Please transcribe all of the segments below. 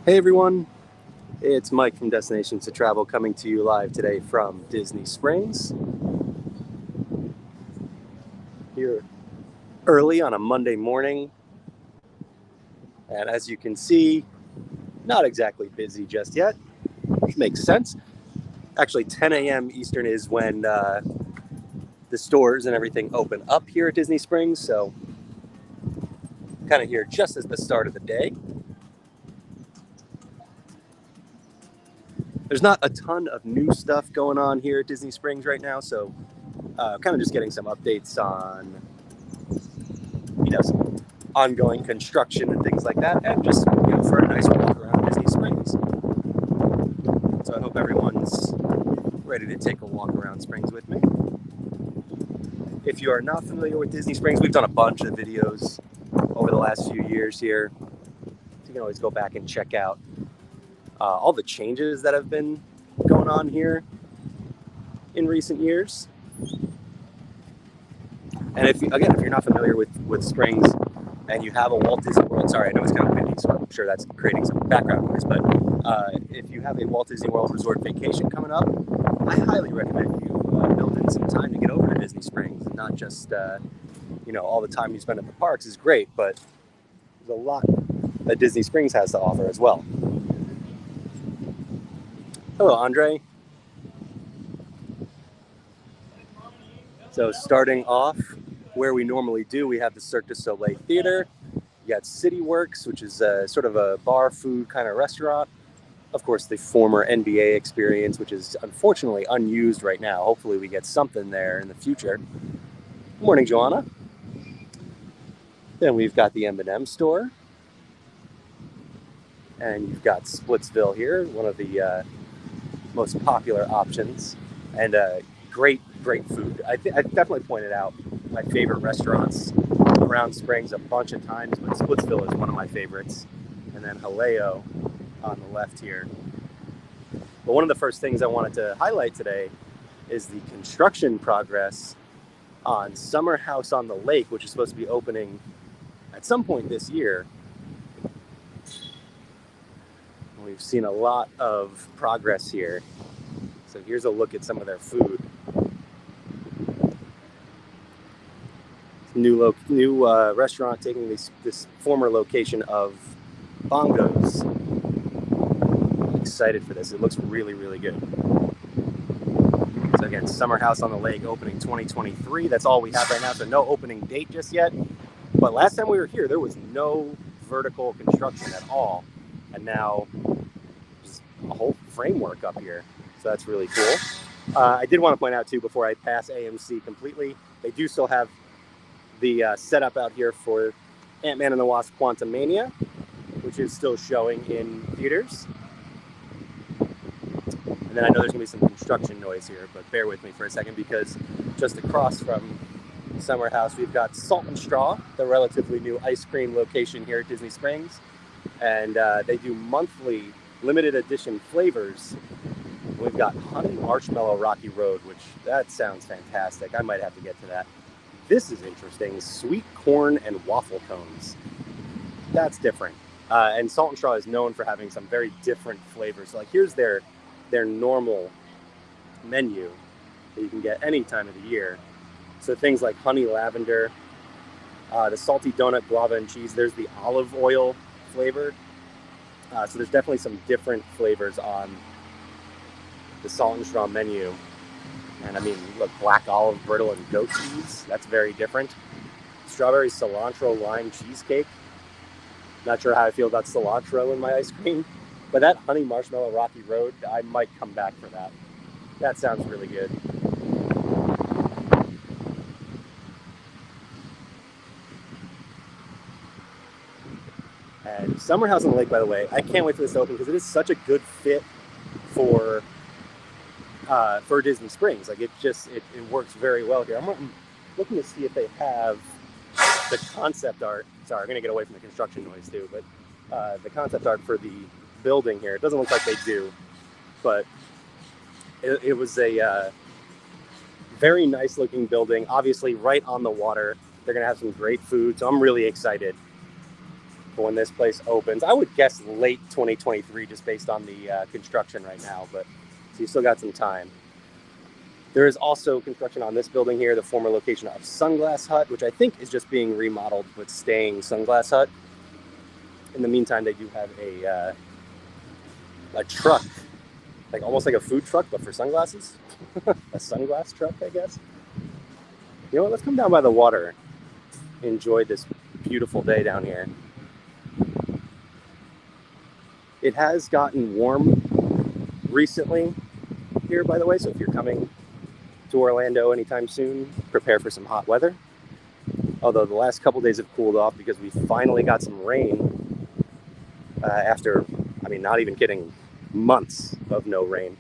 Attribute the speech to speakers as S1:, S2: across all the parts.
S1: Hey everyone, it's Mike from Destinations to Travel coming to you live today from Disney Springs. Here early on a Monday morning, and as you can see, not exactly busy just yet, which makes sense. Actually, 10 a.m. Eastern is when the stores and everything open up here at Disney Springs, so kind of here just as the start of the day. There's not a ton of new stuff going on here at Disney Springs right now, so kind of just getting some updates on some ongoing construction and things like that, and just for a nice walk around Disney Springs. So I hope everyone's ready to take a walk around Springs with me. If you are not familiar with Disney Springs, we've done a bunch of videos over the last few years here. So you can always go back and check out all the changes that have been going on here in recent years. And if you're not familiar with Springs and you have a Walt Disney World, sorry, I know it's kind of windy, so I'm sure that's creating some background noise, but if you have a Walt Disney World Resort vacation coming up, I highly recommend you build in some time to get over to Disney Springs. Not just, all the time you spend at the parks is great, but there's a lot that Disney Springs has to offer as well. Hello, Andre. So starting off where we normally do, we have the Cirque du Soleil Theater. You got City Works, which is sort of a bar food kind of restaurant. Of course, the former NBA Experience, which is unfortunately unused right now. Hopefully we get something there in the future. Good morning, Joanna. Then we've got the M&M store. And you've got Splitsville here, one of the most popular options. And great food. I definitely pointed out my favorite restaurants around Springs a bunch of times, but Splitsville is one of my favorites. And then Haleo on the left here. But one of the first things I wanted to highlight today is the construction progress on Summer House on the Lake, which is supposed to be opening at some point this year. We've seen a lot of progress here. So here's a look at some of their food. New restaurant taking this former location of Bongos. I'm excited for this. It looks really, really good. So again, Summer House on the Lake opening 2023. That's all we have right now. So no opening date just yet. But last time we were here, there was no vertical construction at all. And now there's a whole framework up here. So that's really cool. I did want to point out too, before I pass AMC completely, they do still have the setup out here for Ant-Man and the Wasp: Quantumania, which is still showing in theaters. And then I know there's going to be some construction noise here, but bear with me for a second, because just across from Summer House, we've got Salt and Straw, the relatively new ice cream location here at Disney Springs. And they do monthly limited edition flavors. We've got Honey Marshmallow Rocky Road, which that sounds fantastic. I might have to get to that. This is interesting. Sweet corn and waffle cones. That's different. And Salt and Straw is known for having some very different flavors. So, like, here's their normal menu that you can get any time of the year. So things like honey lavender, the salty donut guava and cheese. There's the olive oil flavor. So there's definitely some different flavors on the Salt and Straw menu. And I mean, look, black olive, brittle, and goat cheese. That's very different. Strawberry cilantro lime cheesecake. Not sure how I feel about cilantro in my ice cream. But that Honey Marshmallow Rocky Road, I might come back for that. That sounds really good. And Summer House on the Lake, by the way, I can't wait for this to open because it is such a good fit for Disney Springs. Like, it works very well here. I'm looking to see if they have the concept art. Sorry, I'm going to get away from the construction noise too, but the concept art for the building here, it doesn't look like they do, but it was a very nice looking building, obviously right on the water. They're going to have some great food, so I'm really excited for when this place opens. I would guess late 2023 just based on the construction right now, but so you still got some time. There is also construction on this building here, the former location of Sunglass Hut, which I think is just being remodeled but staying Sunglass Hut. In the meantime, they do have a truck, like almost like a food truck, but for sunglasses. A sunglass truck, I guess. You know what? Let's come down by the water. Enjoy this beautiful day down here. It has gotten warm recently here, by the way, so if you're coming to Orlando anytime soon, prepare for some hot weather. Although the last couple days have cooled off because we finally got some rain after, I mean, not even kidding, months of no rain.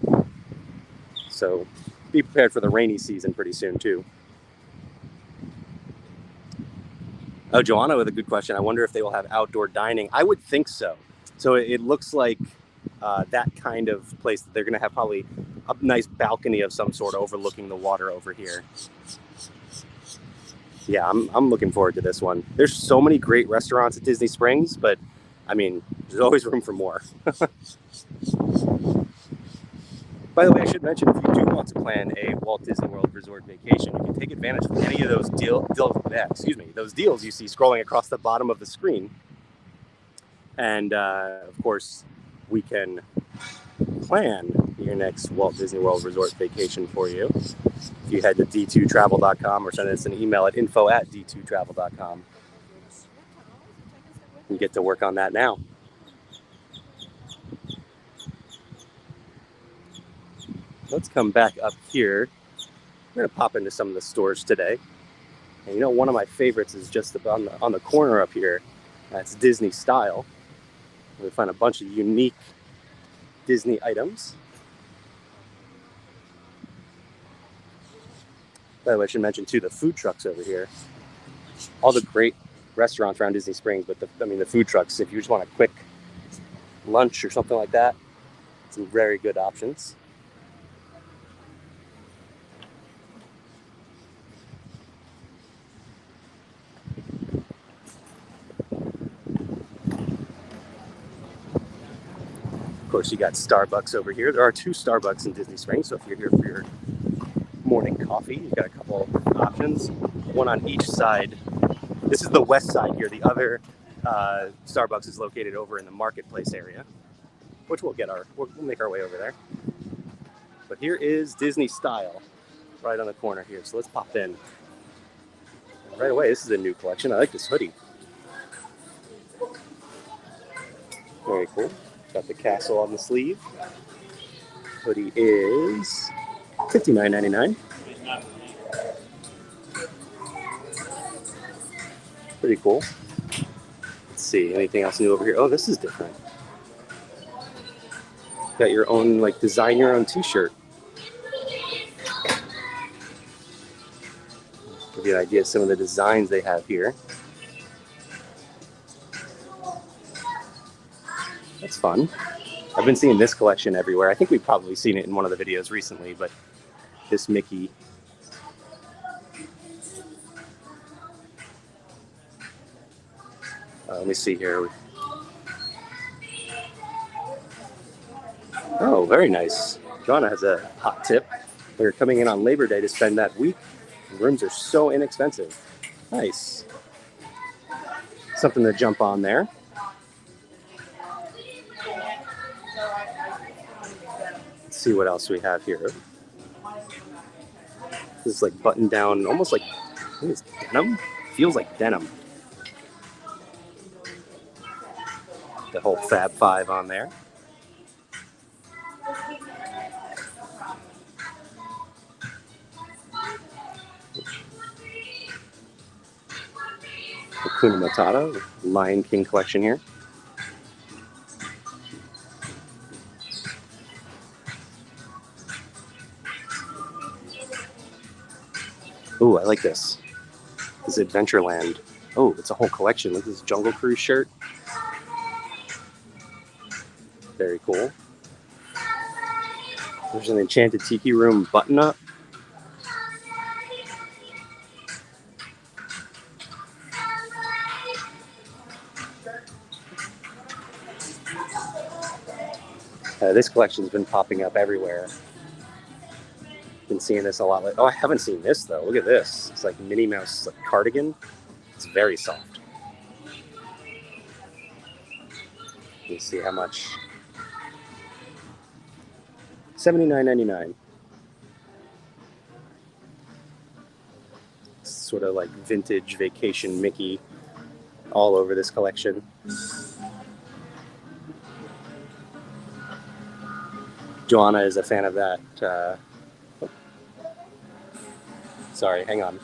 S1: So be prepared for the rainy season pretty soon too. Oh, Joanna with a good question. I wonder if they will have outdoor dining. I would think so. So it looks like that kind of place that they're going to have probably a nice balcony of some sort overlooking the water over here. Yeah, I'm looking forward to this one. There's so many great restaurants at Disney Springs, but I mean, there's always room for more. By the way, I should mention, if you do want to plan a Walt Disney World Resort vacation, you can take advantage of any of those those deals you see scrolling across the bottom of the screen. And of course, we can plan your next Walt Disney World Resort vacation for you. If you head to d2travel.com or send us an email at info@d2travel.com. You get to work on that now. Let's come back up here. We're going to pop into some of the stores today. And you know, one of my favorites is just on the corner up here. That's Disney Style. We find a bunch of unique Disney items. By the way, I should mention too the food trucks over here. All the great restaurants around Disney Springs, but the food trucks, if you just want a quick lunch or something like that, some very good options. Of course, you got Starbucks over here. There are 2 Starbucks in Disney Springs, so if you're here for your morning coffee, you've got a couple options, one on each side. This is the west side here. The other Starbucks is located over in the marketplace area, which we'll make our way over there. But here is Disney Style, right on the corner here. So let's pop in. Right away, this is a new collection. I like this hoodie. Very cool. Got the castle on the sleeve. Hoodie is $59.99. Pretty cool. Let's see, anything else new over here? Oh, this is different. Got your own, like, design your own t-shirt. Give you an idea of some of the designs they have here. That's fun. I've been seeing this collection everywhere. I think we've probably seen it in one of the videos recently, but this Mickey. Let me see here. Oh, very nice. Joanna has a hot tip. We're coming in on Labor Day to spend that week. The rooms are so inexpensive. Nice. Something to jump on there. Let's see what else we have here. This is like button down, almost like, I think it's denim. Feels like denim. The whole Fab Five on there. Hakuna Matata, Lion King collection here. Ooh, I like this. This is Adventureland. Oh, it's a whole collection. Look at this Jungle Cruise shirt. Very cool. There's an Enchanted Tiki Room button-up. This collection's been popping up everywhere. Been seeing this a lot. Oh, I haven't seen this though. Look at this. It's like Minnie Mouse cardigan. It's very soft. Let's see how much. $79.99. Sort of like vintage vacation Mickey all over this collection. Joanna is a fan of that. Sorry, hang on.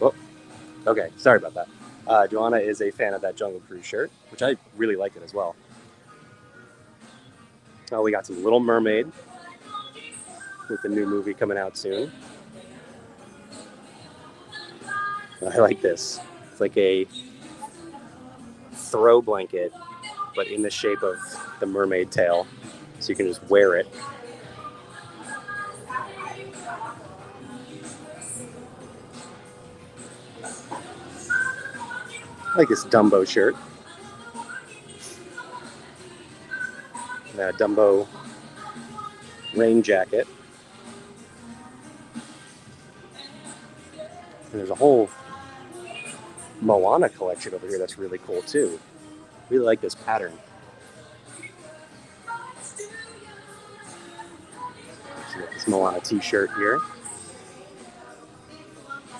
S1: Oh, okay, sorry about that. Joanna is a fan of that Jungle Cruise shirt, which I really like it as well. Oh, we got some Little Mermaid with the new movie coming out soon. I like this. It's like a throw blanket, but in the shape of the mermaid tail, so you can just wear it. I like this Dumbo shirt. That Dumbo rain jacket. And there's a whole Moana collection over here that's really cool too. Really like this pattern. This Moana t-shirt here.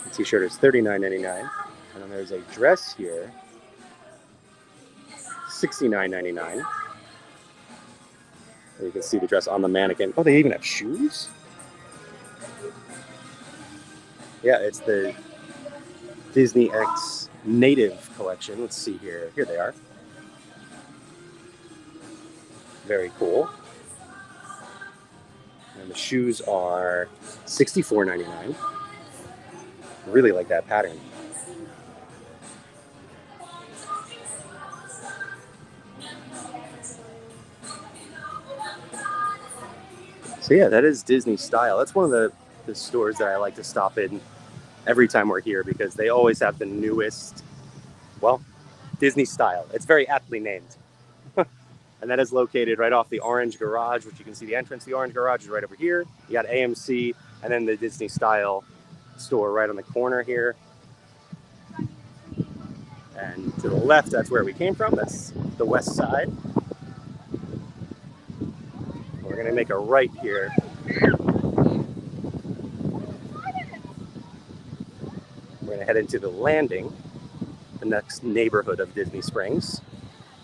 S1: The t-shirt is $39.99. And then there's a dress here, $69.99. You can see the dress on the mannequin. Oh, they even have shoes? Yeah, it's the Disney X Native collection. Let's see here. Here they are. Very cool. And the shoes are $64.99. Really like that pattern. So yeah, that is Disney style. That's one of the stores that I like to stop in every time we're here because they always have the newest, well, Disney style. It's very aptly named. And that is located right off the Orange Garage, which you can see the entrance. The Orange Garage is right over here. You got AMC and then the Disney style store right on the corner here. And to the left, that's where we came from. That's the west side. We're gonna make a right here. We're gonna head into the Landing, the next neighborhood of Disney Springs.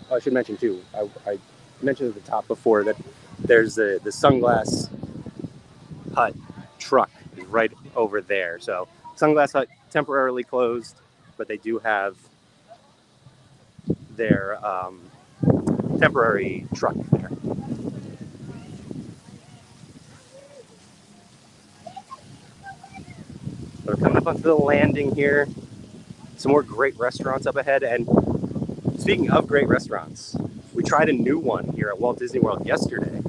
S1: Oh, I should mention too, I mentioned at the top before that there's the Sunglass Hut truck is right over there. So Sunglass Hut temporarily closed, but they do have their temporary truck there. We're coming up onto the Landing here. Some more great restaurants up ahead. And speaking of great restaurants, we tried a new one here at Walt Disney World yesterday.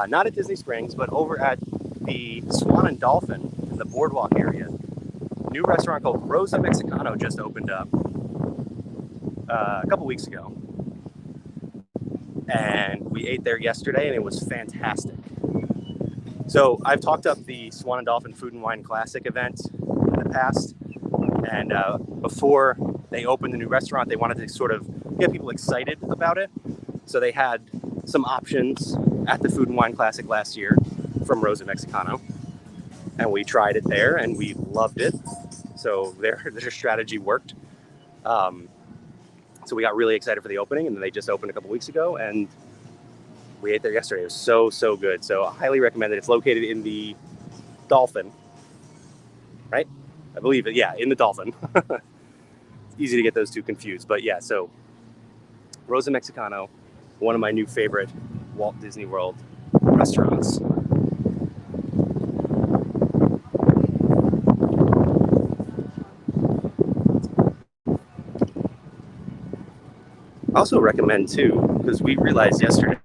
S1: Not at Disney Springs, but over at the Swan and Dolphin in the boardwalk area. New restaurant called Rosa Mexicano just opened up a couple weeks ago. And we ate there yesterday and it was fantastic. So I've talked up the Swan and Dolphin Food and Wine Classic event in the past. And before they opened the new restaurant, they wanted to sort of get people excited about it. So they had some options at the Food and Wine Classic last year from Rosa Mexicano. And we tried it there and we loved it. So their strategy worked. So we got really excited for the opening, and then they just opened a couple weeks ago, and we ate there yesterday. It was so good. So I highly recommend it. It's located in the Dolphin, right? I believe it. Yeah, in the Dolphin. It's easy to get those two confused, but yeah. So Rosa Mexicano, one of my new favorite Walt Disney World restaurants. I also recommend too, because we realized yesterday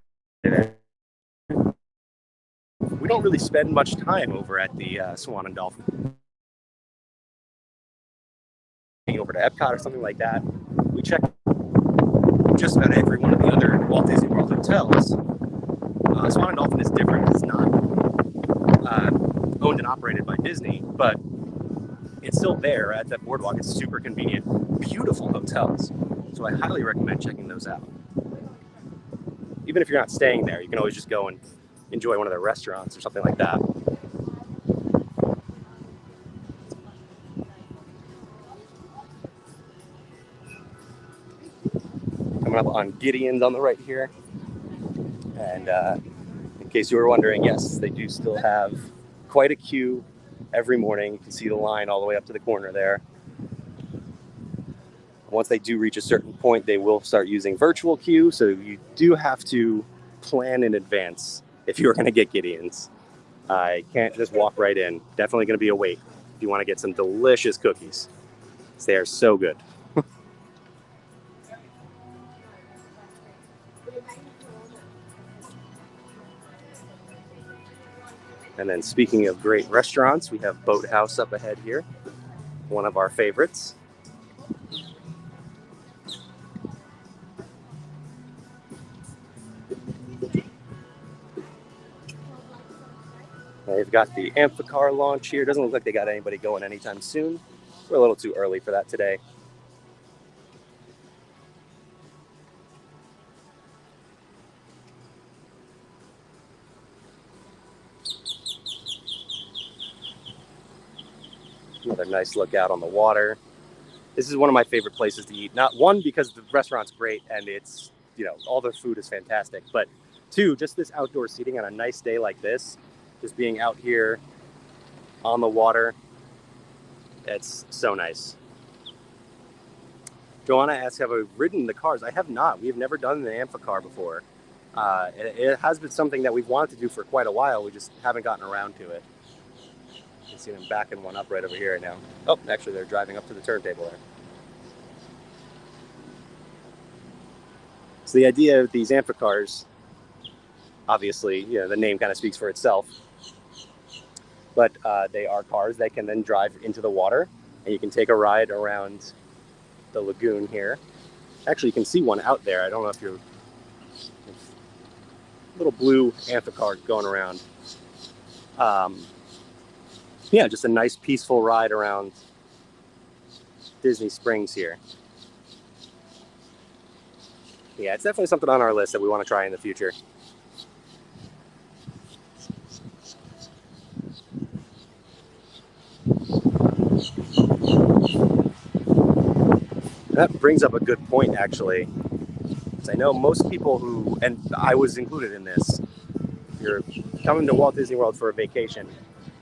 S1: we don't really spend much time over at the Swan and Dolphin. Over to Epcot or something like that. we check just about every one of the other Walt Disney World hotels. Swan and Dolphin is different. It's not owned and operated by Disney, but it's still there at that boardwalk. It's super convenient, beautiful hotels. So I highly recommend checking those out. Even if you're not staying there, you can always just go and enjoy one of their restaurants or something like that. Coming up on Gideon's on the right here. And in case you were wondering, yes, they do still have quite a queue every morning. You can see the line all the way up to the corner there. Once they do reach a certain point, they will start using virtual queue. So you do have to plan in advance if you're going to get Gideon's. You can't just walk right in. Definitely going to be a wait if you want to get some delicious cookies. They are so good. And then speaking of great restaurants, we have Boathouse up ahead here, one of our favorites. They've got the Amphicar launch here. Doesn't look like they got anybody going anytime soon. We're a little too early for that today. Another nice look out on the water. This is one of my favorite places to eat. Not one, because the restaurant's great and it's, all the food is fantastic, but two, just this outdoor seating on a nice day like this, just being out here on the water, it's so nice. Joanna asks, have I ridden the cars? I have not. We've never done the Amphicar before. It has been something that we've wanted to do for quite a while. We just haven't gotten around to it. You can see them backing one up right over here right now. Oh, actually, they're driving up to the turntable there. So the idea of these Amphicars, obviously, the name kind of speaks for itself. But they are cars that can then drive into the water, and you can take a ride around the lagoon here. Actually, you can see one out there. I don't know if you're... little blue Amphicar going around. Yeah, just a nice peaceful ride around Disney Springs here. Yeah, it's definitely something on our list that we want to try in the future. That brings up a good point, actually. I know most people who, and I was included in this, you're coming to Walt Disney World for a vacation,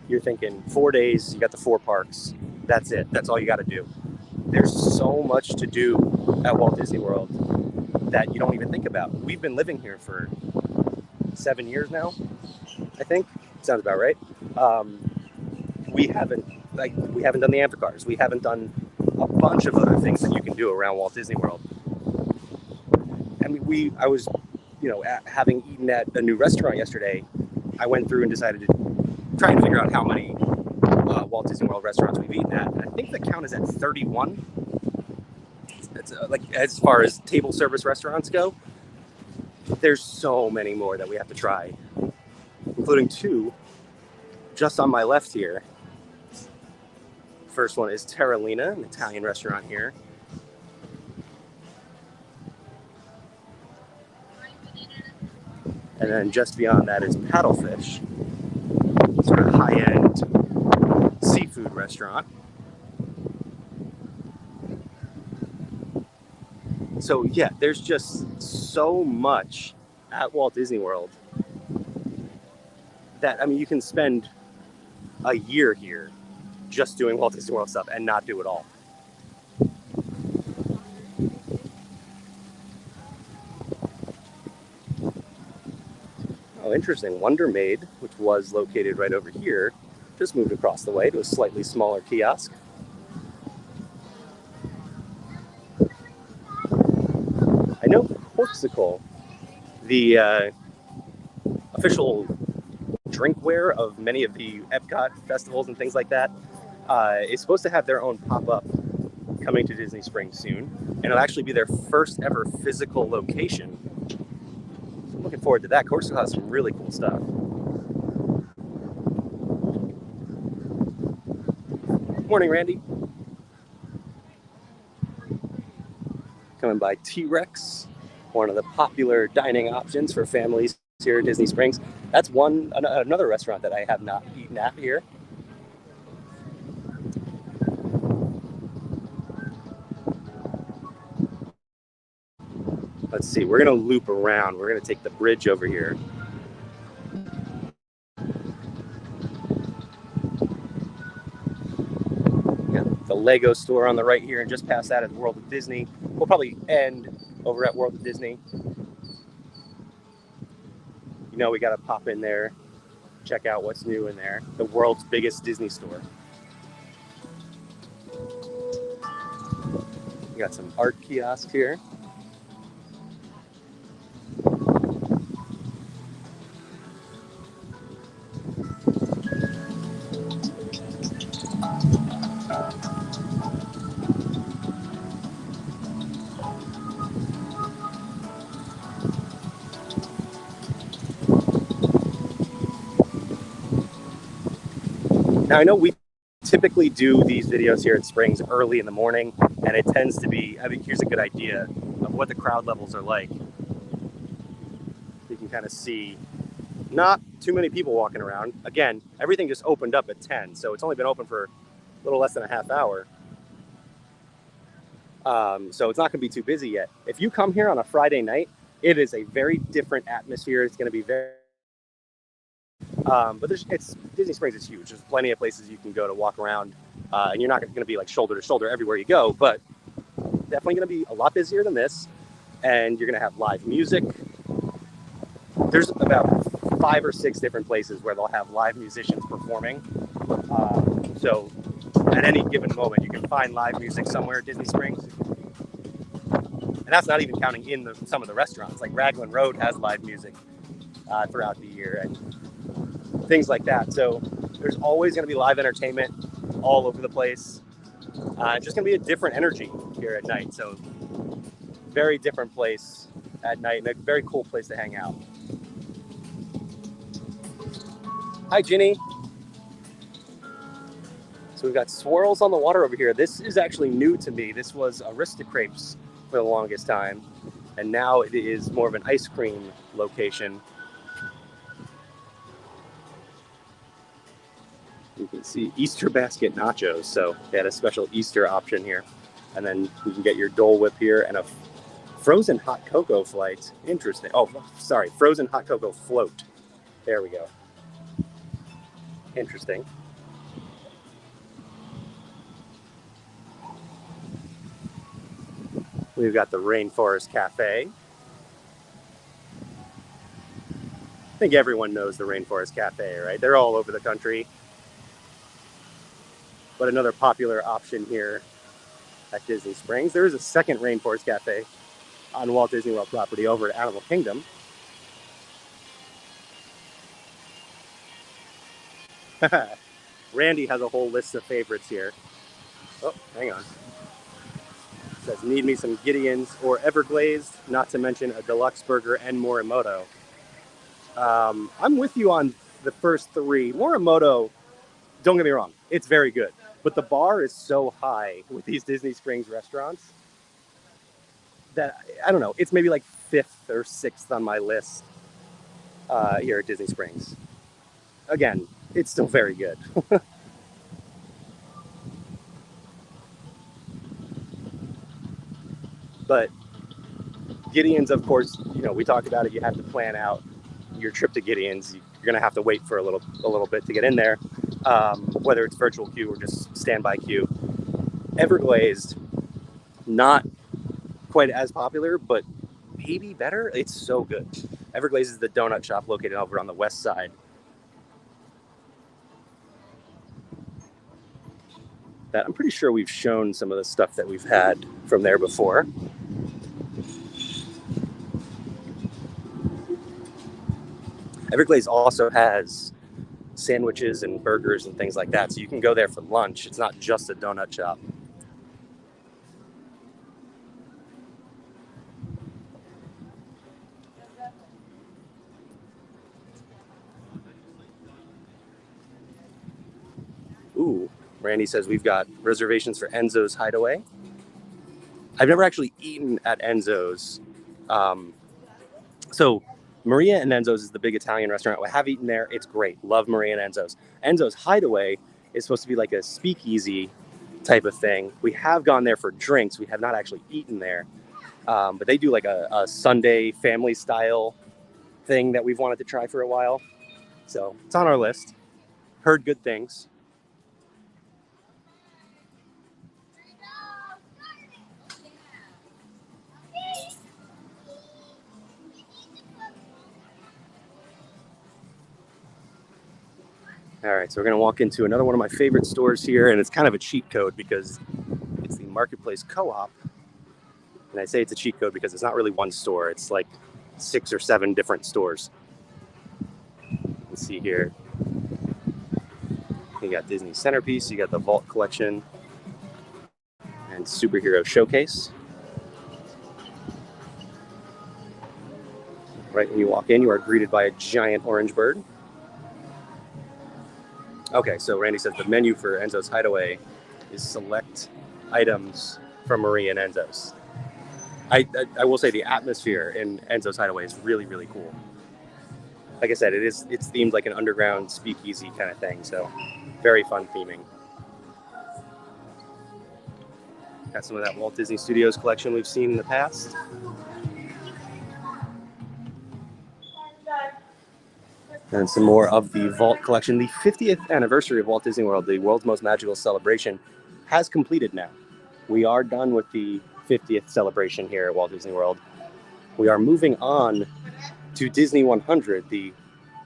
S1: you're thinking 4 days, you got the 4 parks, that's it, that's all you got to do. There's so much to do at Walt Disney World that you don't even think about. We've been living here for 7 years now, I think. Sounds about right. We haven't done the Amphicars. We haven't done a bunch of other things that you can do around Walt Disney World. And I was, having eaten at a new restaurant yesterday, I went through and decided to try and figure out how many Walt Disney World restaurants we've eaten at. And I think the count is at 31. It's as far as table service restaurants go. There's so many more that we have to try, including 2 just on my left here. First one is Terralina, an Italian restaurant here. And then just beyond that is Paddlefish, sort of high-end seafood restaurant. So yeah, there's just so much at Walt Disney World that, you can spend a year here just doing Walt Disney World stuff and not do it all. Oh, interesting. Wonder Maid, which was located right over here, just moved across the way to a slightly smaller kiosk. I know Corkcicle, the official drinkware of many of the Epcot festivals and things like that, is supposed to have their own pop-up coming to Disney Springs soon, and it'll actually be their first ever physical location. So I'm looking forward to that. Corkscrew has some really cool stuff. Morning, Randy. Coming by T-Rex, one of the popular dining options for families here at Disney Springs. That's another restaurant that I have not eaten at here. Let's see, we're going to loop around. We're going to take the bridge over here. Got the Lego store on the right here, and just past that is World of Disney. We'll probably end over at World of Disney. You know, we got to pop in there, check out what's new in there. The world's biggest Disney store. We got some art kiosks here. Now, I know we typically do these videos here at Springs early in the morning, and it tends to be, I think here's a good idea of what the crowd levels are like. You can kind of see not too many people walking around. Again, everything just opened up at 10, so it's only been open for a little less than a half hour. So it's not going to be too busy yet. If you come here on a Friday night, it is a very different atmosphere. It's going to be very... but Disney Springs is huge. There's plenty of places you can go to walk around, and you're not going to be like shoulder to shoulder everywhere you go, but definitely going to be a lot busier than this, and you're going to have live music. There's about 5 or 6 different places where they'll have live musicians performing. So at any given moment, you can find live music somewhere at Disney Springs. And that's not even counting in some of the restaurants. Like Raglan Road has live music throughout the year and things like that. So there's always going to be live entertainment all over the place. It's just going to be a different energy here at night. So very different place at night and a very cool place to hang out. Hi, Ginny. So we've got swirls on the water over here. This is actually new to me. This was Aristocrapes for the longest time, and now it is more of an ice cream location. You can see Easter basket nachos. So they had a special Easter option here. And then you can get your Dole Whip here and a frozen hot cocoa flight. Interesting. Oh, sorry, frozen hot cocoa float. There we go. Interesting. We've got the Rainforest Cafe. I think everyone knows the Rainforest Cafe, right? They're all over the country. But another popular option here at Disney Springs. There is a second Rainforest Cafe on Walt Disney World property over at Animal Kingdom. Randy has a whole list of favorites here. Oh, hang on. It says, need me some Gideon's or Everglazed, not to mention a deluxe burger and Morimoto. I'm with you on the first 3. Morimoto, don't get me wrong, it's very good. But the bar is so high with these Disney Springs restaurants that, I don't know, it's maybe like 5th or 6th on my list here at Disney Springs. Again, it's still very good. But Gideon's, of course, you know, we talked about it. You have to plan out your trip to Gideon's. You're going to have to wait for a little bit to get in there, whether it's virtual queue or just standby queue. Everglazed, not quite as popular, but maybe better. It's so good. Everglazed is the donut shop located over on the west side. That I'm pretty sure we've shown some of the stuff that we've had from there before. Everglazed also has sandwiches and burgers and things like that, so you can go there for lunch. It's not just a donut shop. Randy says we've got reservations for Enzo's Hideaway. I've never actually eaten at Enzo's. So Maria and Enzo's is the big Italian restaurant. I have eaten there. It's great. Love Maria and Enzo's. Enzo's Hideaway is supposed to be like a speakeasy type of thing. We have gone there for drinks. We have not actually eaten there. But they do like a Sunday family style thing that we've wanted to try for a while. So it's on our list. Heard good things. All right, so we're gonna walk into another one of my favorite stores here, and it's kind of a cheat code because it's the Marketplace Co-op. And I say it's a cheat code because it's not really one store. It's like 6 or 7 different stores. Let's see here. You got Disney Centerpiece, you got the Vault Collection, and Superhero Showcase. Right when you walk in, you are greeted by a giant orange bird. Okay, so Randy says the menu for Enzo's Hideaway is select items from Maria and Enzo's. I will say the atmosphere in Enzo's Hideaway is really, really cool. Like I said, it's themed like an underground speakeasy kind of thing, so very fun theming. Got some of that Walt Disney Studios collection we've seen in the past. And some more of the Vault collection. The 50th anniversary of Walt Disney World, the world's most magical celebration, has completed now. We are done with the 50th celebration here at Walt Disney World. We are moving on to Disney 100, the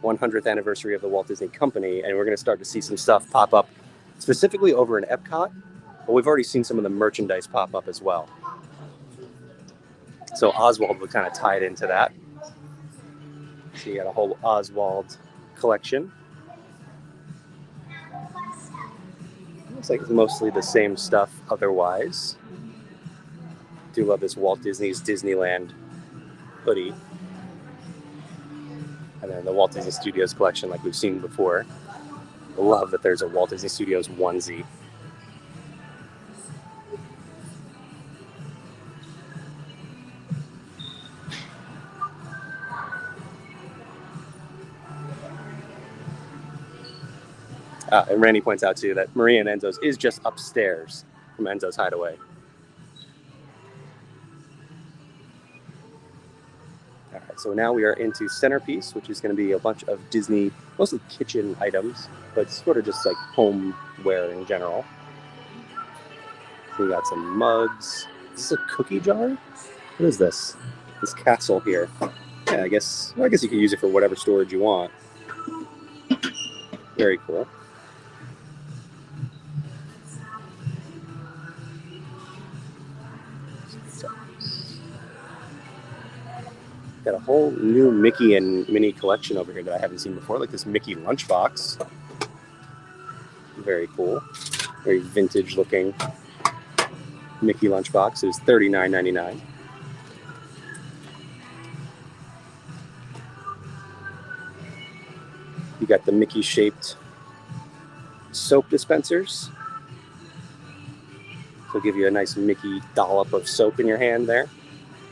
S1: 100th anniversary of the Walt Disney Company, and we're going to start to see some stuff pop up specifically over in Epcot, but we've already seen some of the merchandise pop up as well. So Oswald was kind of tied into that. So you got a whole Oswald collection. Looks like it's mostly the same stuff otherwise. Do love this Walt Disney's Disneyland hoodie. And then the Walt Disney Studios collection like we've seen before. I love that there's a Walt Disney Studios onesie. And Randy points out too that Maria and Enzo's is just upstairs from Enzo's Hideaway. All right, so now we are into Centerpiece, which is going to be a bunch of Disney, mostly kitchen items, but sort of just like homeware in general. So we got some mugs. Is this a cookie jar? What is this? This castle here. Yeah, I guess you can use it for whatever storage you want. Very cool. Got a whole new Mickey and Minnie collection over here that I haven't seen before, like this Mickey lunchbox. Very cool. Very vintage looking Mickey lunchbox. It was $39.99. You got the Mickey shaped soap dispensers. So give you a nice Mickey dollop of soap in your hand there.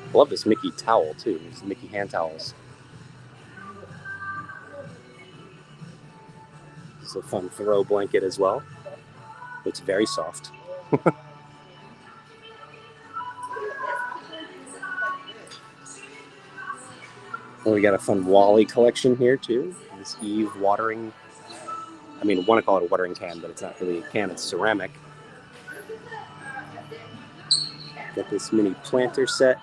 S1: I love this Mickey towel too. These Mickey hand towels. It's a fun throw blanket as well. It's very soft. Well, we got a fun Wally collection here too. This Eve watering. I mean, I want to call it a watering can, but it's not really a can. It's ceramic. Got this mini planter set.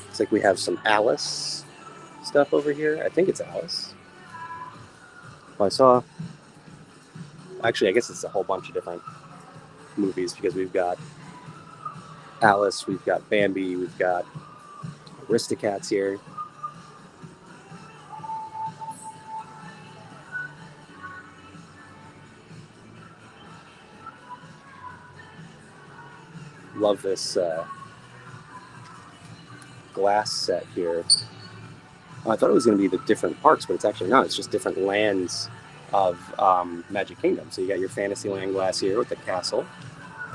S1: Looks like we have some Alice stuff over here. I think it's Alice. Well, actually, I guess it's a whole bunch of different movies because we've got Alice, we've got Bambi, we've got Aristocats here. Love this glass set here. I thought it was going to be the different parks, but it's actually not. It's just different lands of Magic Kingdom. So you got your Fantasyland glass here with the castle.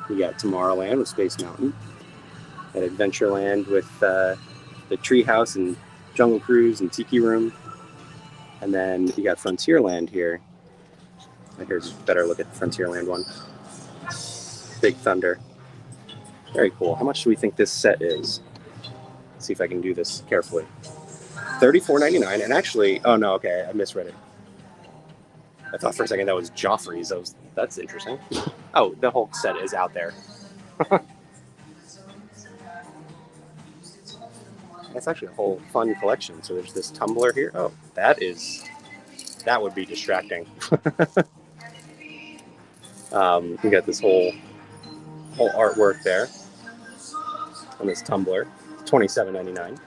S1: You got Tomorrowland with Space Mountain. At Adventureland with the Treehouse and Jungle Cruise and Tiki Room. And then you got Frontierland here. Here's a better look at the Frontierland one. Big Thunder. Very cool. How much do we think this set is? Let's see if I can do this carefully. $34.99, and actually, oh no, okay, I misread it. I thought for a second that was Joffrey's. That's interesting. Oh, the whole set is out there. That's actually a whole fun collection. So there's this tumbler here. Oh, that would be distracting. You got this whole artwork there on this tumbler. $27.99.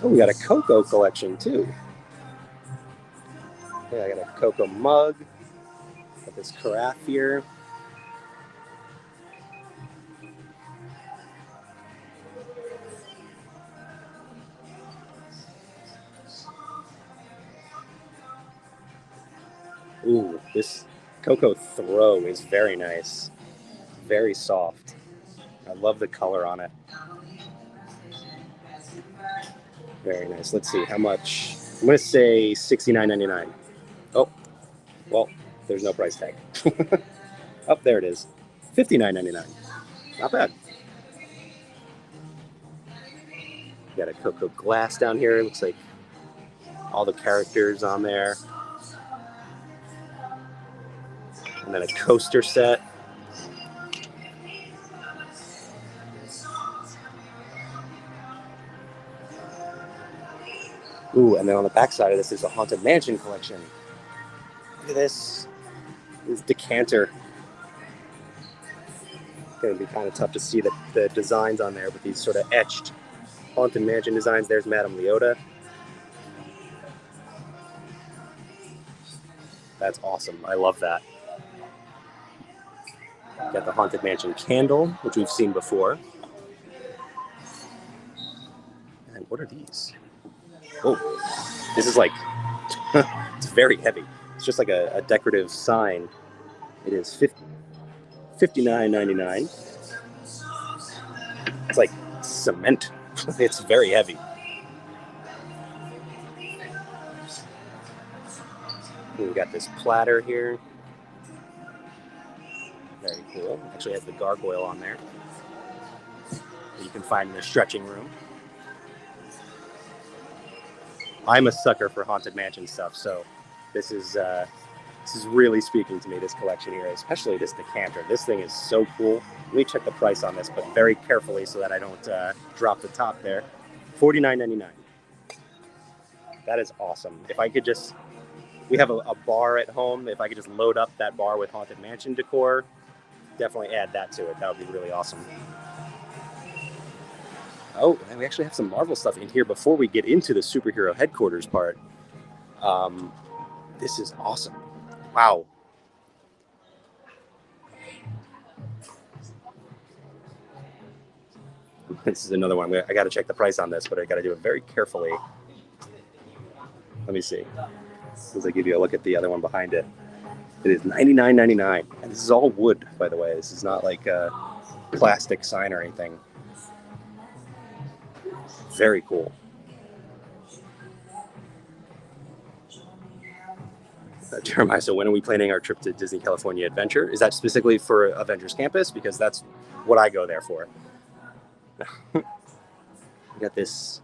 S1: Oh, we got a Coco collection too. Yeah, I got a Coco mug. Got this carafe here. Ooh, this Coco throw is very nice. Very soft. I love the color on it. Very nice. Let's see how much. I'm going to say $69.99. Oh, well, there's no price tag. Oh, there it is. $59.99. Not bad. Got a Coco glass down here. It looks like all the characters on there. And then a coaster set. Ooh, and then on the back side of this is a Haunted Mansion collection. Look at this. This decanter. It's going to be kind of tough to see the designs on there, but these sort of etched Haunted Mansion designs. There's Madame Leota. That's awesome. I love that. Got the Haunted Mansion candle, which we've seen before. And what are these? Oh, this is like, it's very heavy. It's just like a decorative sign. It is $59.99. It's like cement. It's very heavy. We've got this platter here. Very cool. Actually has the gargoyle on there that you can find in the stretching room. I'm a sucker for Haunted Mansion stuff, so this is really speaking to me, this collection here, especially this decanter. This thing is so cool. Let me check the price on this, but very carefully so that I don't drop the top there. $49.99. That is awesome. If I could just, we have a bar at home. If I could just load up that bar with Haunted Mansion decor, definitely add that to it. That would be really awesome. Oh, and we actually have some Marvel stuff in here before we get into the superhero headquarters part. This is awesome. Wow. This is another one. I got to check the price on this, but I got to do it very carefully. Let me see. As I give you a look at the other one behind it. It is $99.99. And this is all wood, by the way. This is not like a plastic sign or anything. Very cool. Jeremiah, so when are we planning our trip to Disney California Adventure? Is that specifically for Avengers Campus? Because that's what I go there for. We got this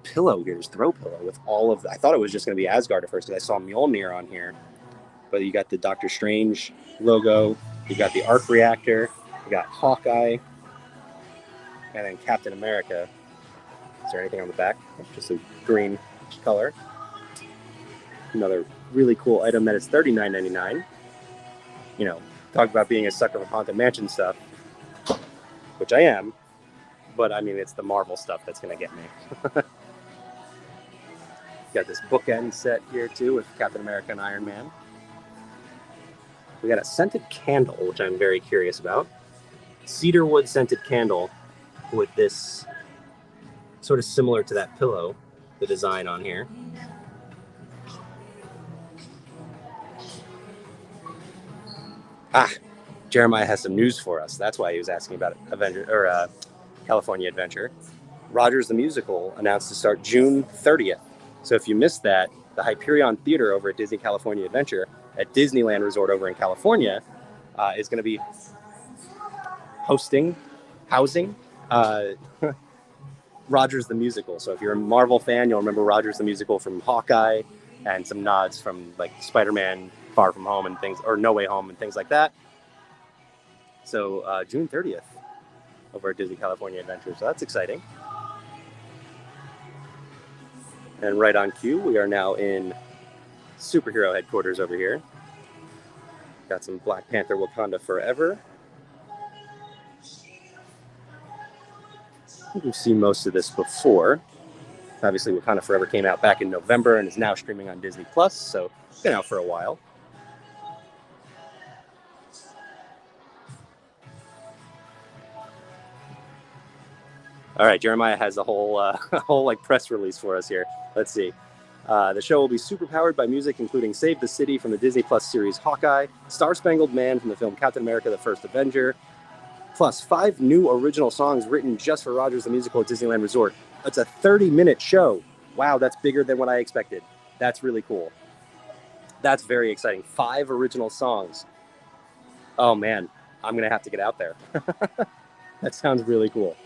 S1: pillow here, this throw pillow with all of I thought it was just going to be Asgard at first because I saw Mjolnir on here. But you got the Doctor Strange logo. You got the arc reactor. You got Hawkeye. And then Captain America. Is there anything on the back? Just a green color. Another really cool item that is $39.99. You know, talk about being a sucker for Haunted Mansion stuff, which I am. But I mean, it's the Marvel stuff that's going to get me. Got this bookend set here too with Captain America and Iron Man. We got a scented candle, which I'm very curious about. Cedarwood scented candle. with this sort of similar to that pillow, the design on here. Jeremiah has some news for us. That's why he was asking about California Adventure. Rogers the Musical announced to start June 30th. So if you missed that, the Hyperion Theater over at Disney California Adventure at Disneyland Resort over in California is going to be housing Rogers the Musical. So if you're a Marvel fan, you'll remember Rogers the Musical from Hawkeye and some nods from like Spider-Man Far From Home and things, or No Way Home and things like that. So June 30th over at Disney California Adventure. So that's exciting. And right on cue, we are now in superhero headquarters over here. Got some Black Panther Wakanda Forever. We've seen most of this before. Obviously, Wakanda Forever came out back in November and is now streaming on Disney Plus, so it's been out for a while. All right, Jeremiah has a whole like press release for us here. Let's see. The show will be super powered by music, including Save the City from the Disney Plus series Hawkeye, Star-Spangled Man from the film Captain America: The First Avenger, plus 5 new original songs written just for Rogers the Musical at Disneyland Resort. It's a 30-minute show. Wow, that's bigger than what I expected. That's really cool. That's very exciting. 5 original songs. Oh man, I'm going to have to get out there. That sounds really cool.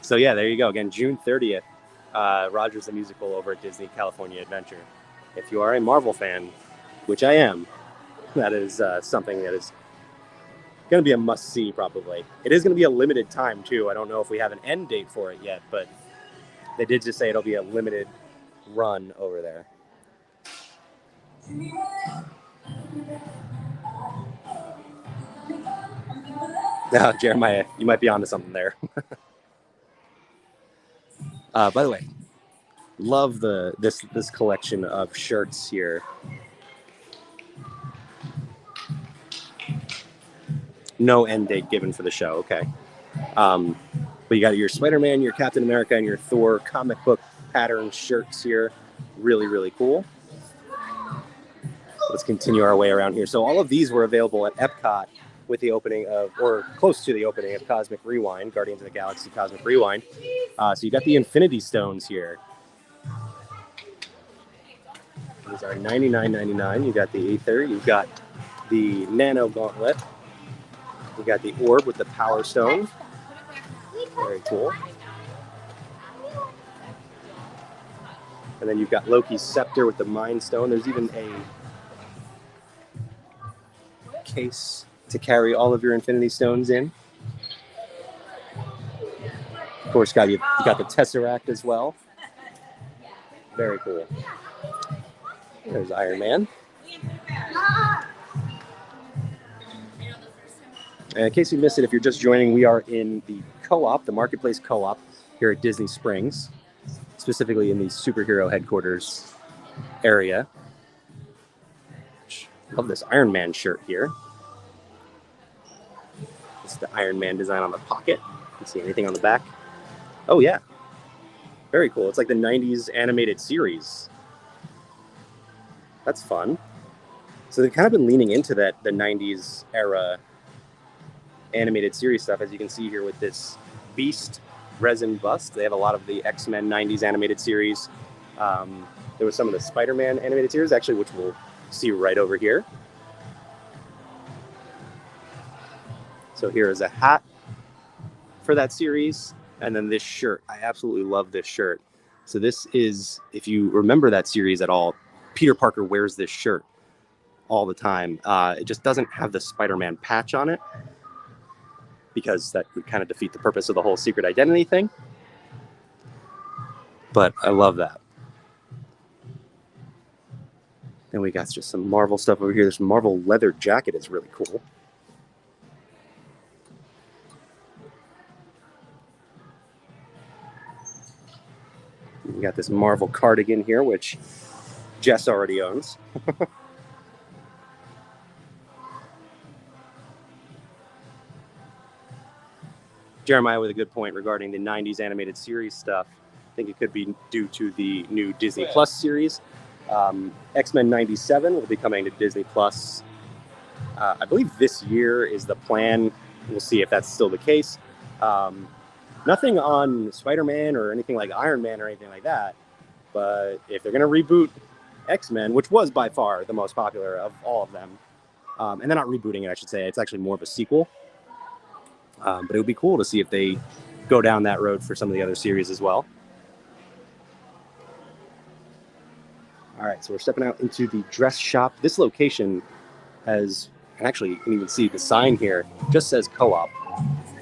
S1: So yeah, there you go. Again, June 30th, Rogers the Musical over at Disney California Adventure. If you are a Marvel fan, which I am, that is something that is going to be a must-see probably. It is going to be a limited time too. I don't know if we have an end date for it yet, but they did just say it'll be a limited run over there. Now, Jeremiah, you might be onto something there. By the way, love this collection of shirts here. No end date given for the show, okay. But you got your Spider-Man, your Captain America, and your Thor comic book pattern shirts here. Really, really cool. Let's continue our way around here. So all of these were available at Epcot with the opening of, or close to the opening of Cosmic Rewind, Guardians of the Galaxy Cosmic Rewind. So you got the Infinity Stones here. These are $99.99. You got the Aether. You've got the Nano Gauntlet. You got the Orb with the Power Stone. Very cool. And then you've got Loki's Scepter with the Mind Stone. There's even a case to carry all of your Infinity Stones in. Of course, you got the Tesseract as well. Very cool. There's Iron Man. And in case you missed it, if you're just joining, we are in the co-op, the Marketplace Co-op here at Disney Springs, specifically in the superhero headquarters area. Love this Iron Man shirt here. This is the Iron Man design on the pocket. You can see anything on the back. Oh yeah, very cool. It's like the 90s animated series. That's fun. So they've kind of been leaning into the 90s era animated series stuff, as you can see here with this Beast resin bust. They have a lot of the X-Men 90s animated series. There was some of the Spider-Man animated series, actually, which we'll see right over here. So here is a hat for that series, and then this shirt. I absolutely love this shirt. So this is, if you remember that series at all, Peter Parker wears this shirt all the time. It just doesn't have the Spider-Man patch on it, because that would kind of defeat the purpose of the whole secret identity thing. But I love that. Then we got just some Marvel stuff over here. This Marvel leather jacket is really cool. We got this Marvel cardigan here, which Jess already owns. Jeremiah with a good point regarding the 90s animated series stuff. I think it could be due to the new Disney Plus series. X-Men 97 will be coming to Disney Plus. I believe this year is the plan. We'll see if that's still the case. Nothing on Spider-Man or anything like Iron Man or anything like that. But if they're going to reboot X-Men, which was by far the most popular of all of them, and they're not rebooting it, I should say. It's actually more of a sequel. But it would be cool to see if they go down that road for some of the other series as well. All right, so we're stepping out into the dress shop. This location has, and actually you can even see the sign here, just says Co-op,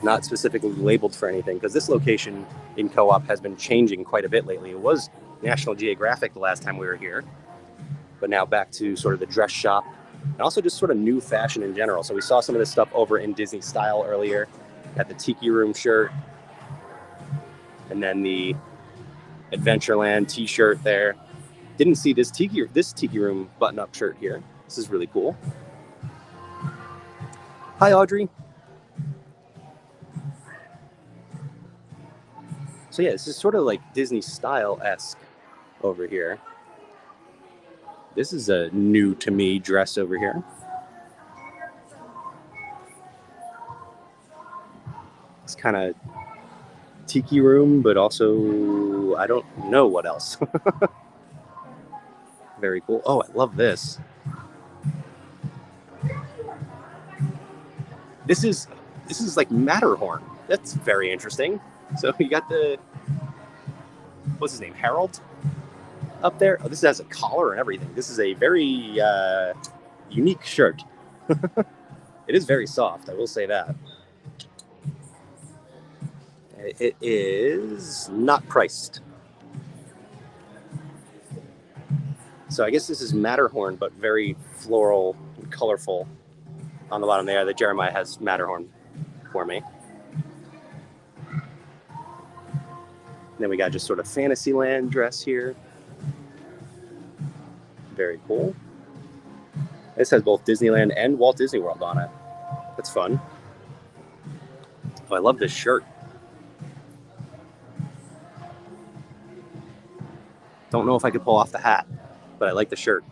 S1: not specifically labeled for anything, because this location in Co-op has been changing quite a bit lately. It was National Geographic the last time we were here, but now back to sort of the dress shop, and also just sort of new fashion in general. So we saw some of this stuff over in Disney Style earlier, at the Tiki Room shirt, and then the Adventureland t-shirt there. Didn't see this Tiki Room button-up shirt here. This is really cool. Hi, Audrey. So yeah, this is sort of like Disney Style-esque over here. This is a new to me dress over here. It's kind of Tiki Room, but also I don't know what else. Very cool. Oh, I love this. This is like Matterhorn. That's very interesting. So you got the, what's his name, Harold up there. Oh, this has a collar and everything. This is a very unique shirt. It is very soft, I will say that. It is not priced. So I guess this is Matterhorn, but very floral and colorful on the bottom there. That Jeremiah has Matterhorn for me. And then we got just sort of Fantasyland dress here. Very cool. This has both Disneyland and Walt Disney World on it. That's fun. Oh, I love this shirt. Don't know if I could pull off the hat, but I like the shirt.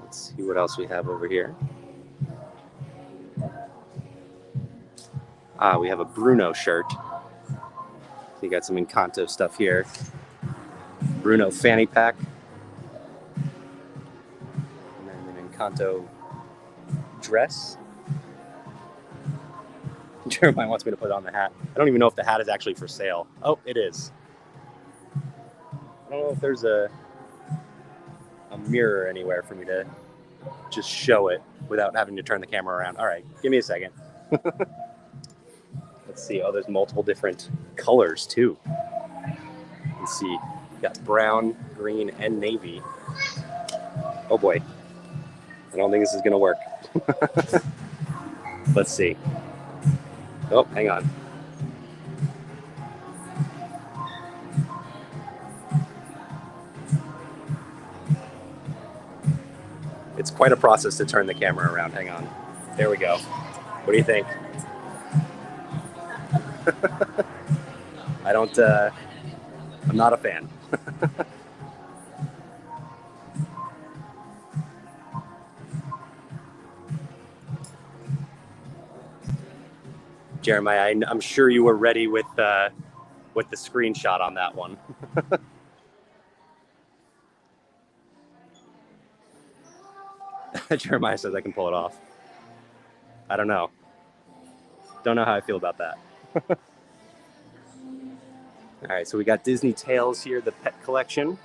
S1: Let's see what else we have over here. We have a Bruno shirt. So you got some Encanto stuff here. Bruno fanny pack. And then an Encanto dress. Jeremiah wants me to put on the hat. I don't even know if the hat is actually for sale. Oh, it is. I don't know if there's a mirror anywhere for me to just show it without having to turn the camera around. All right, give me a second. Let's see. Oh, there's multiple different colors too. Let's see. You got brown, green, and navy. Oh boy. I don't think this is going to work. Let's see. Oh, hang on. It's quite a process to turn the camera around. Hang on. There we go. What do you think? I'm not a fan. Jeremiah, I'm sure you were ready with the screenshot on that one. Jeremiah says I can pull it off. I don't know. Don't know how I feel about that. All right, so we got Disney Tales here, the pet collection. You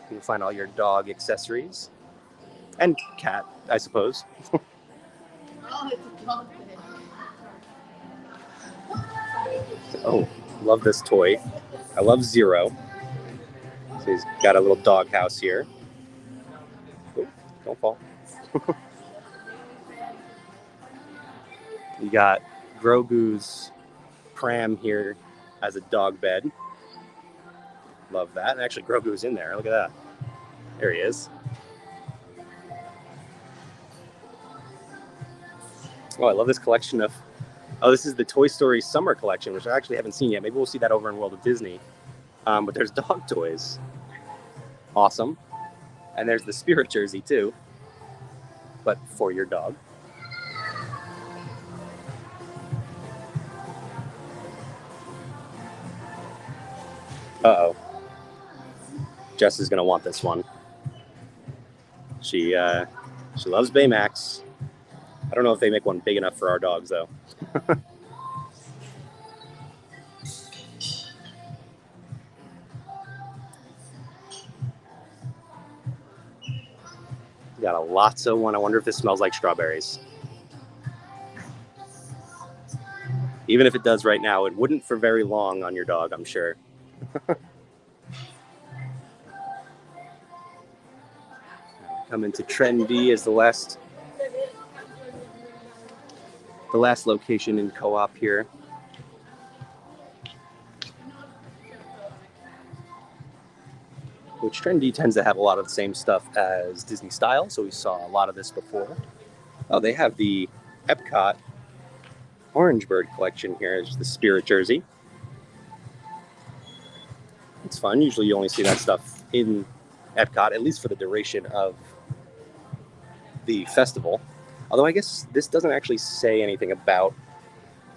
S1: can find all your dog accessories. And cat, I suppose. Oh, love this toy. I love Zero. So he's got a little dog house here. Oh, don't fall. You got Grogu's pram here as a dog bed. Love that. And actually, Grogu's in there. Look at that. There he is. Oh, I love this collection of... Oh, this is the Toy Story Summer Collection, which I actually haven't seen yet. Maybe we'll see that over in World of Disney. But there's dog toys. Awesome. And there's the Spirit jersey, too. But for your dog. Uh-oh. Jess is going to want this one. She loves Baymax. I don't know if they make one big enough for our dogs, though. Got a Lotso one. I wonder if this smells like strawberries. Even if it does right now, it wouldn't for very long on your dog, I'm sure. Coming to Trendy is the last location in Co-op here. Which Trendy tends to have a lot of the same stuff as Disney Style, so we saw a lot of this before. Oh, they have the Epcot Orange Bird collection here. It's the Spirit jersey. It's fun. Usually you only see that stuff in Epcot, at least for the duration of the festival. Although I guess this doesn't actually say anything about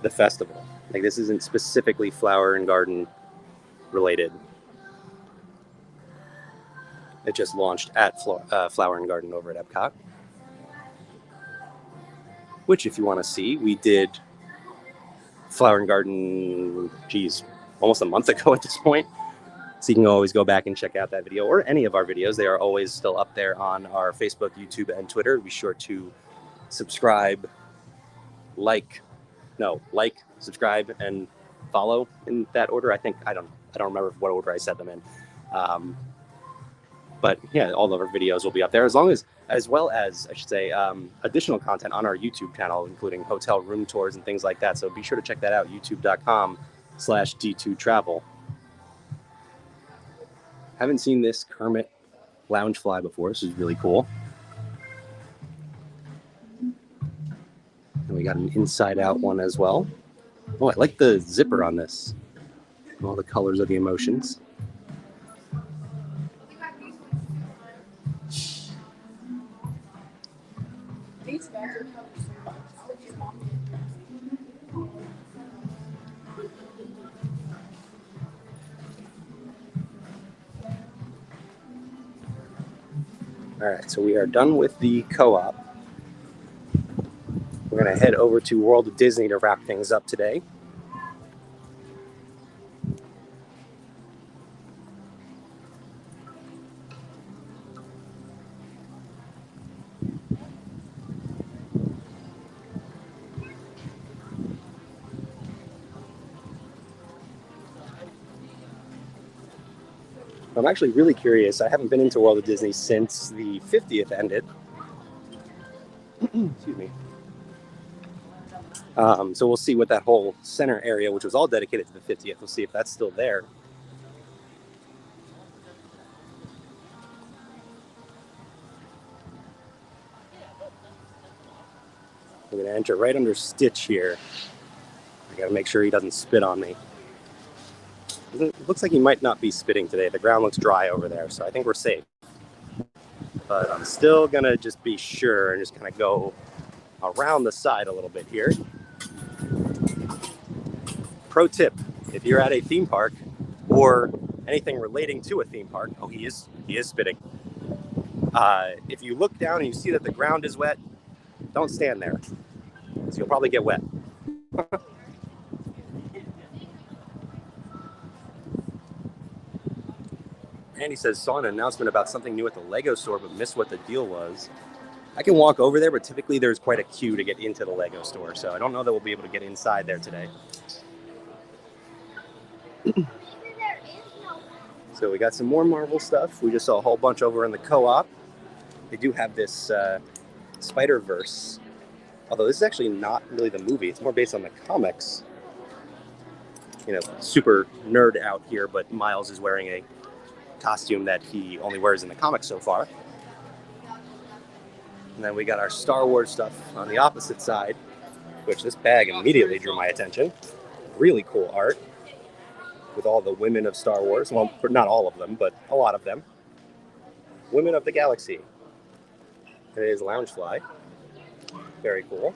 S1: the festival. Like, this isn't specifically Flower and Garden related. It just launched at Flower and Garden over at Epcot. Which, if you want to see, we did Flower and Garden, geez, almost a month ago at this point. So you can always go back and check out that video, or any of our videos. They are always still up there on our Facebook, YouTube, and Twitter. Be sure to subscribe, subscribe, and follow in that order. I don't remember what order I said them in. But yeah, all of our videos will be up there, as well as I should say, additional content on our YouTube channel, including hotel room tours and things like that. So be sure to check that out, youtube.com/D2Travel. Haven't seen this Kermit Loungefly before. This is really cool. And we got an inside out one as well. Oh, I like the zipper on this. All the colors of the emotions. All right, so we are done with the Co-op. We're going to head over to World of Disney to wrap things up today. I'm actually really curious. I haven't been into World of Disney since the 50th ended. Excuse me. So we'll see what that whole center area, which was all dedicated to the 50th, we'll see if that's still there. We're going to enter right under Stitch here. I got to make sure he doesn't spit on me. It looks like he might not be spitting today. The ground looks dry over there, so I think we're safe. But I'm still going to just be sure and just kind of go around the side a little bit here. Pro tip, if you're at a theme park or anything relating to a theme park, oh, he is spitting. If you look down and you see that the ground is wet, don't stand there, because you'll probably get wet. Andy says, saw an announcement about something new at the Lego store, but missed what the deal was. I can walk over there, but typically there's quite a queue to get into the Lego store, so I don't know that we'll be able to get inside there today. So we got some more Marvel stuff. We just saw a whole bunch over in the Co-op. They do have this Spider-Verse, although this is actually not really the movie. It's more based on the comics. You know, super nerd out here, but Miles is wearing a costume that he only wears in the comics so far. And then we got our Star Wars stuff on the opposite side. which this bag immediately drew my attention. Really cool art with all the women of Star Wars. Well, not all of them, but a lot of them. Women of the Galaxy. It is Loungefly. Very cool.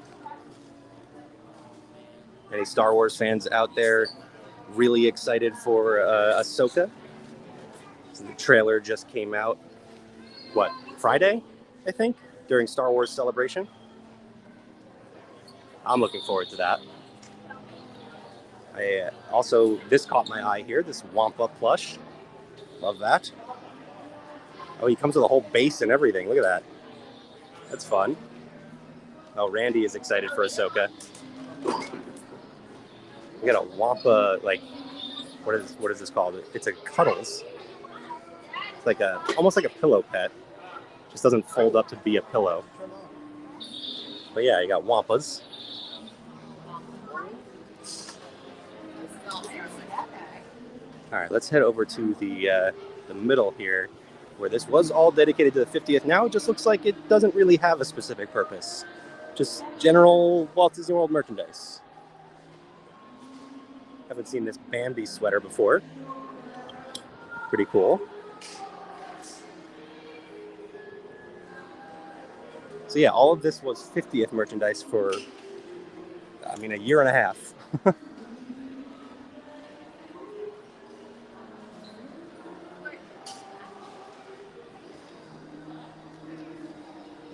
S1: Any Star Wars fans out there really excited for Ahsoka? The trailer just came out, what, Friday, I think, during Star Wars Celebration. I'm looking forward to that. Also, this caught my eye here, this Wampa plush. Love that. Oh, he comes with a whole base and everything. Look at that. That's fun. Oh, Randy is excited for Ahsoka. We got a Wampa, like, what is this called? It's a Cuddles. It's like almost like a pillow pet. Just doesn't fold up to be a pillow. But yeah, you got Wampas. All right, let's head over to the middle here, where this was all dedicated to the 50th. Now it just looks like it doesn't really have a specific purpose. Just general Walt Disney World merchandise. Haven't seen this Bambi sweater before. Pretty cool. So yeah, all of this was 50th merchandise for, I mean, a year and a half.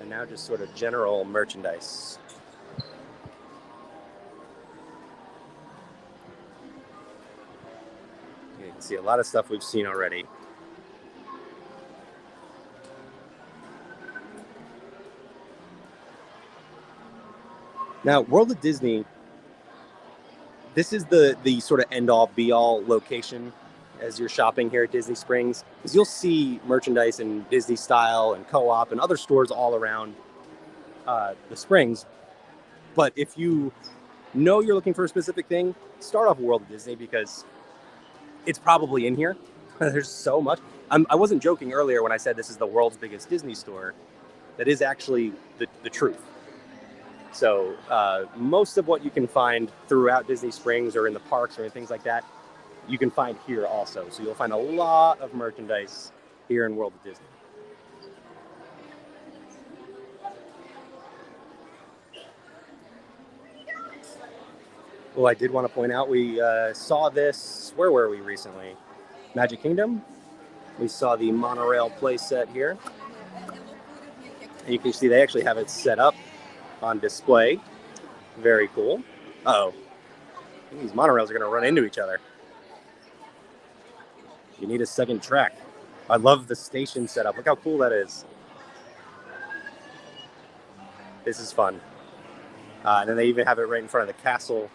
S1: And now just sort of general merchandise. You can see a lot of stuff we've seen already. Now, World of Disney, this is the sort of end-all, be-all location as you're shopping here at Disney Springs, because you'll see merchandise in Disney Style and Co-op and other stores all around the Springs. But if you know you're looking for a specific thing, start off World of Disney, because it's probably in here. There's so much. I wasn't joking earlier when I said this is the world's biggest Disney store. That is actually the truth. So most of what you can find throughout Disney Springs or in the parks or things like that, you can find here also. So you'll find a lot of merchandise here in World of Disney. Well, I did want to point out, we saw this, where were we recently? Magic Kingdom. We saw the monorail play set here. And you can see they actually have it set up on display. Very cool. Uh-oh. These monorails are going to run into each other. You need a second track. I love the station setup. Look how cool that is. This is fun. And then they even have it right in front of the castle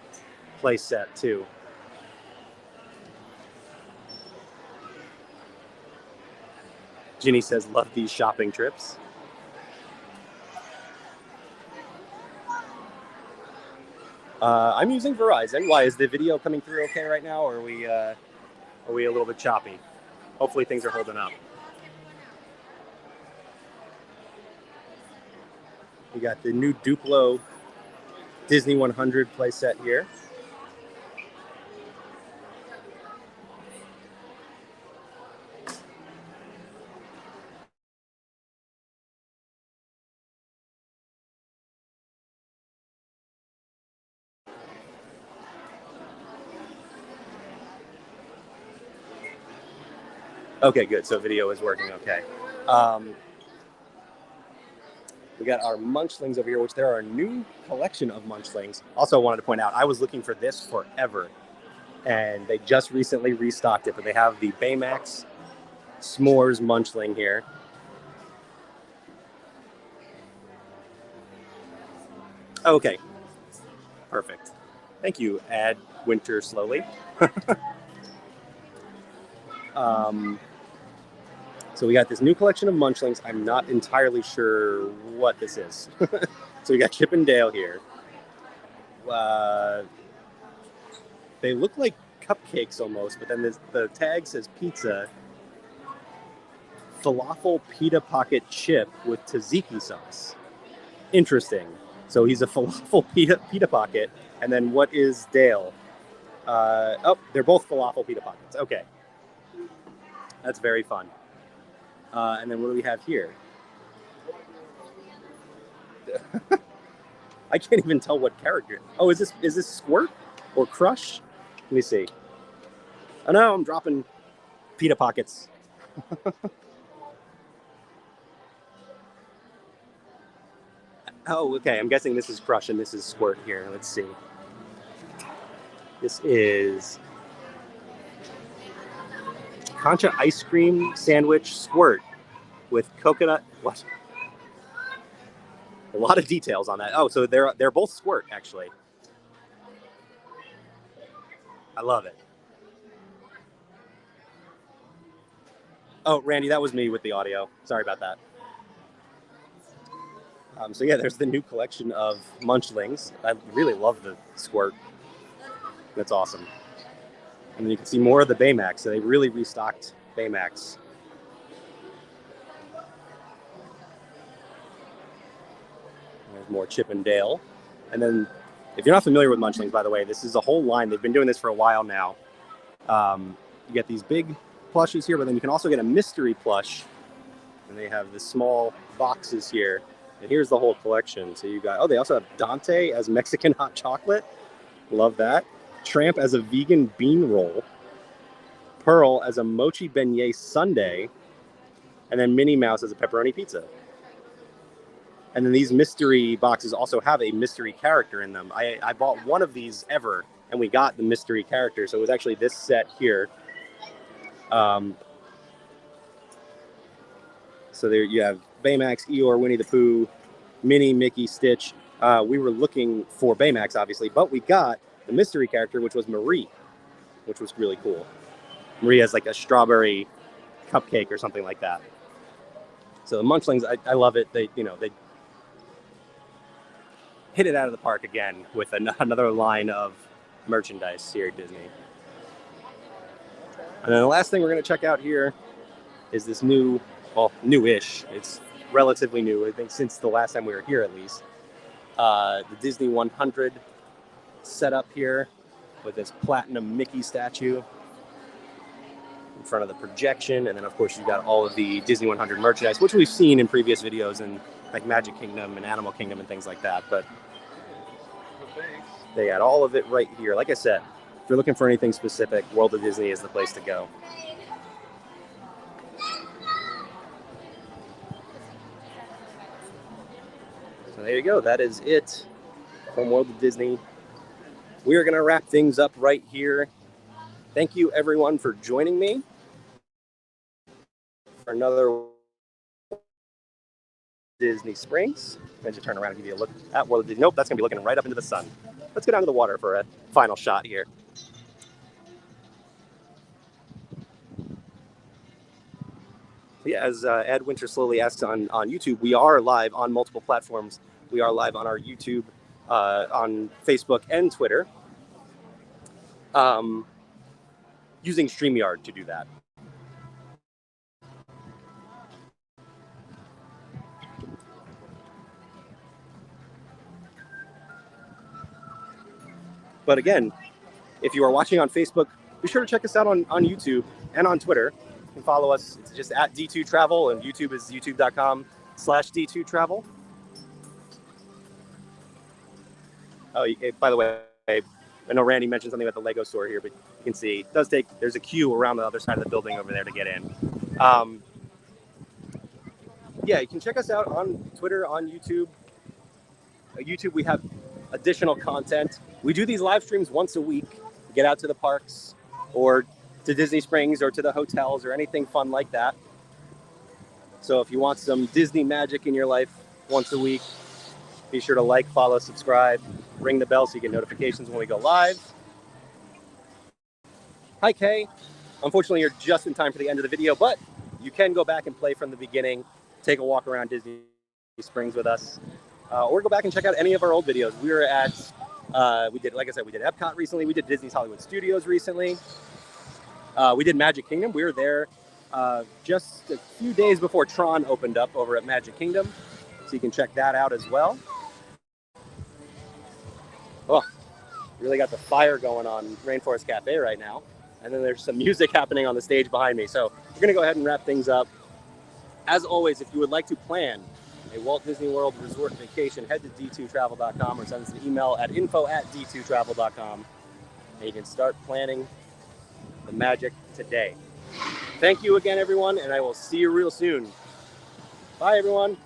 S1: play set too. Ginny says, love these shopping trips. I'm using Verizon. Why, is the video coming through okay right now, or are we a little bit choppy? Hopefully things are holding up. We got the new Duplo Disney 100 playset here. Okay, good. So video is working okay. We got our Munchlings over here, which there are a new collection of Munchlings. Also wanted to point out, I was looking for this forever, and they just recently restocked it, but they have the Baymax S'mores Munchling here. Okay, perfect. Thank you, Add Winter Slowly. So we got this new collection of Munchlings. I'm not entirely sure what this is. So we got Chip and Dale here. They look like cupcakes almost, but then the tag says pizza. Falafel pita pocket chip with tzatziki sauce. Interesting. So he's a falafel pita pocket. And then what is Dale? Oh, they're both falafel pita pockets. Okay. That's very fun. And then what do we have here? I can't even tell what character. Oh, is this Squirt or Crush? Let me see. Oh no, I'm dropping pita pockets. Oh, okay. I'm guessing this is Crush and this is Squirt here. Let's see. This is Concha ice cream sandwich Squirt with coconut. What? A lot of details on that. Oh, so they're both Squirt actually. I love it. Oh, Randy, that was me with the audio. Sorry about that. So yeah, there's the new collection of Munchlings. I really love the Squirt. That's awesome. And then you can see more of the Baymax. So they really restocked Baymax. There's more Chip and Dale. And then, if you're not familiar with Munchlings, by the way, this is a whole line. They've been doing this for a while now. You get these big plushes here, but then you can also get a mystery plush. And they have the small boxes here. And here's the whole collection. So you got, oh, they also have Dante as Mexican hot chocolate. Love that. Tramp as a vegan bean roll. Pearl as a mochi beignet sundae. And then Minnie Mouse as a pepperoni pizza. And then these mystery boxes also have a mystery character in them. I bought one of these ever, and we got the mystery character. So it was actually this set here. So there you have Baymax, Eeyore, Winnie the Pooh, Minnie, Mickey, Stitch. We were looking for Baymax, obviously, but we got the mystery character, which was Marie, which was really cool. Marie has like a strawberry cupcake or something like that. So the Munchlings, I love it. They hit it out of the park again with another line of merchandise here at Disney. And then the last thing we're going to check out here is this new, well, newish. It's relatively new, I think, since the last time we were here at least. The Disney 100 setup here with this platinum Mickey statue in front of the projection. And then, of course, you've got all of the Disney 100 merchandise, which we've seen in previous videos in like Magic Kingdom and Animal Kingdom and things like that. But they had all of it right here. Like I said, if you're looking for anything specific, World of Disney is the place to go. So there you go. That is it from World of Disney. We are going to wrap things up right here. Thank you, everyone, for joining me for another Disney Springs. Let me just turn around and give you a look at World of Disney. Nope, that's going to be looking right up into the sun. Let's go down to the water for a final shot here. Yeah, as Ed Winter slowly asks on YouTube, we are live on multiple platforms. We are live on our YouTube, on Facebook and Twitter, using StreamYard to do that. But again, if you are watching on Facebook, be sure to check us out on YouTube and on Twitter. You can follow us. It's just at D2 Travel, and YouTube is youtube.com/D2 Travel. Oh, by the way, I know Randy mentioned something about the Lego store here, but you can see it does take, there's a queue around the other side of the building over there to get in. Yeah, you can check us out on Twitter, on YouTube. YouTube, we have additional content. We do these live streams once a week. Get out to the parks or to Disney Springs or to the hotels or anything fun like that. So if you want some Disney magic in your life once a week, be sure to like, follow, subscribe, ring the bell so you get notifications when we go live. Hi, Kay. Unfortunately, you're just in time for the end of the video, but you can go back and play from the beginning, take a walk around Disney Springs with us, or go back and check out any of our old videos. We were at, like I said, we did Epcot recently. We did Disney's Hollywood Studios recently. We did Magic Kingdom. We were there just a few days before Tron opened up over at Magic Kingdom. So you can check that out as well. Oh, really got the fire going on Rainforest Cafe right now. And then there's some music happening on the stage behind me. So we're going to go ahead and wrap things up. As always, if you would like to plan a Walt Disney World resort vacation, head to d2travel.com or send us an email at info@d2travel.com. And you can start planning the magic today. Thank you again, everyone, and I will see you real soon. Bye, everyone.